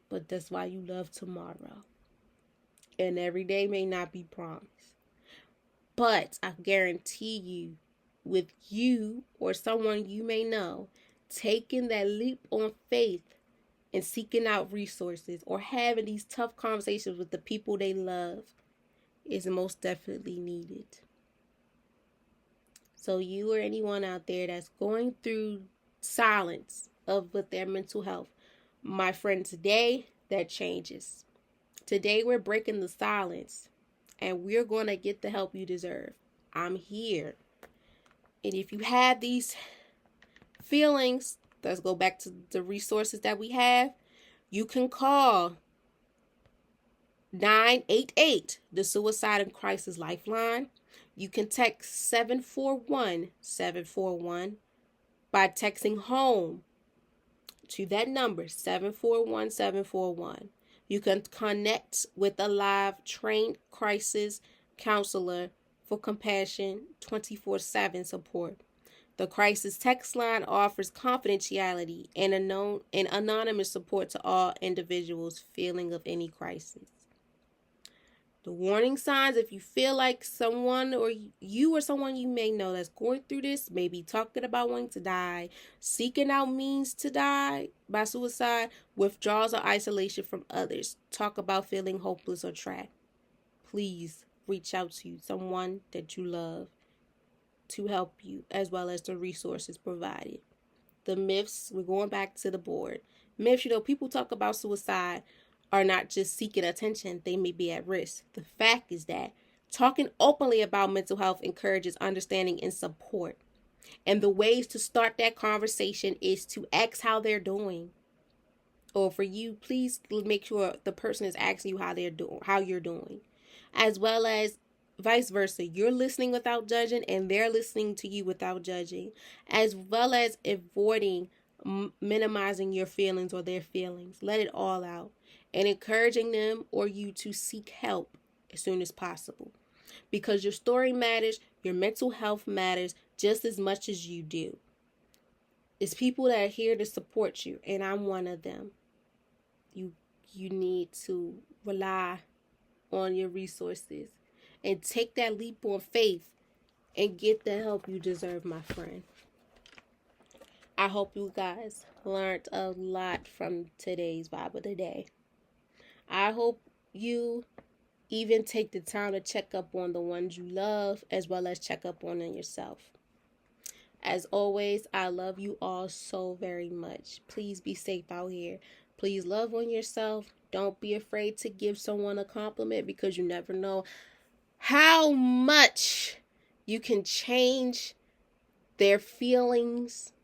but that's why you love tomorrow. And every day may not be promised. But I guarantee you, with you or someone you may know, taking that leap on faith and seeking out resources or having these tough conversations with the people they love is most definitely needed. So you or anyone out there that's going through silence with their mental health, my friend, today that changes. Today we're breaking the silence and we're going to get the help you deserve. I'm here. And if you have these feelings, let's go back to the resources that we have. You can call 988, the Suicide and Crisis Lifeline. You can text 741-741 by texting HOME to that number, 741-741. You can connect with a live trained crisis counselor for compassion 24/7 support. The crisis text line offers confidentiality and anonymous support to all individuals feeling of any crisis. The warning signs: if you feel like someone or someone you may know that's going through this, maybe talking about wanting to die, seeking out means to die by suicide, withdrawals or isolation from others, talk about feeling hopeless or trapped, please reach out to someone that you love to help you, as well as the resources provided. The myths, we're going back to the board. Myths, people talk about suicide are not just seeking attention, they may be at risk. The fact is that talking openly about mental health encourages understanding and support. And the ways to start that conversation is to ask how they're doing. Or for you, please make sure the person is asking you how you're doing. As well as vice versa. You're listening without judging and they're listening to you without judging. As well as avoiding minimizing your feelings or their feelings. Let it all out. And encouraging them or you to seek help as soon as possible. Because your story matters, your mental health matters just as much as you do. It's people that are here to support you, and I'm one of them. You need to rely on your resources and take that leap on faith and get the help you deserve, my friend. I hope you guys learned a lot from today's Vibe of the Day. I hope you even take the time to check up on the ones you love, as well as check up on yourself. As always, I love you all so very much. Please be safe out here. Please love on yourself. Don't be afraid to give someone a compliment, because you never know how much you can change their feelings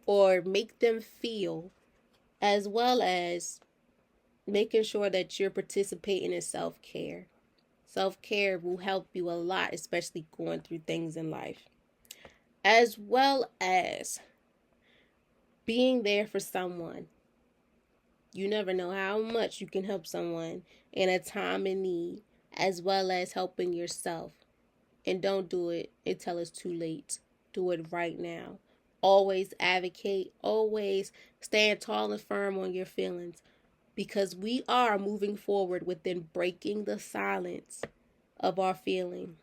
or make them feel, as well as making sure that you're participating in self-care. Self-care will help you a lot, especially going through things in life. As well as being there for someone You never know how much you can help someone in a time of need, as well as helping yourself. And don't do it until it's too late. Do it right now. Always advocate, always stand tall and firm on your feelings, because we are moving forward within breaking the silence of our feelings.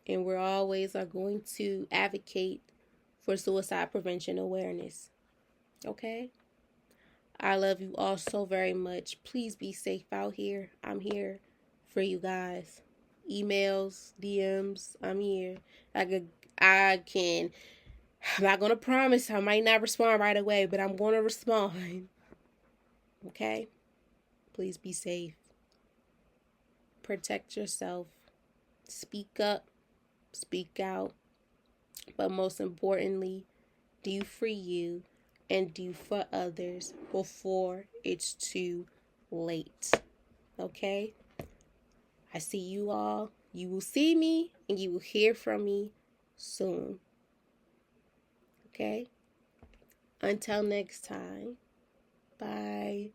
And we're always are going to advocate for suicide prevention awareness. Okay? I love you all so very much. Please be safe out here. I'm here for you guys. Emails, DMs, I'm here. I can, I'm not going to promise I might not respond right away, but I'm going to respond. Okay? Please be safe. Protect yourself. Speak up. Speak out. But most importantly, do for you and do for others before it's too late. Okay? I see you all. You will see me and you will hear from me soon. Okay? Until next time. Bye.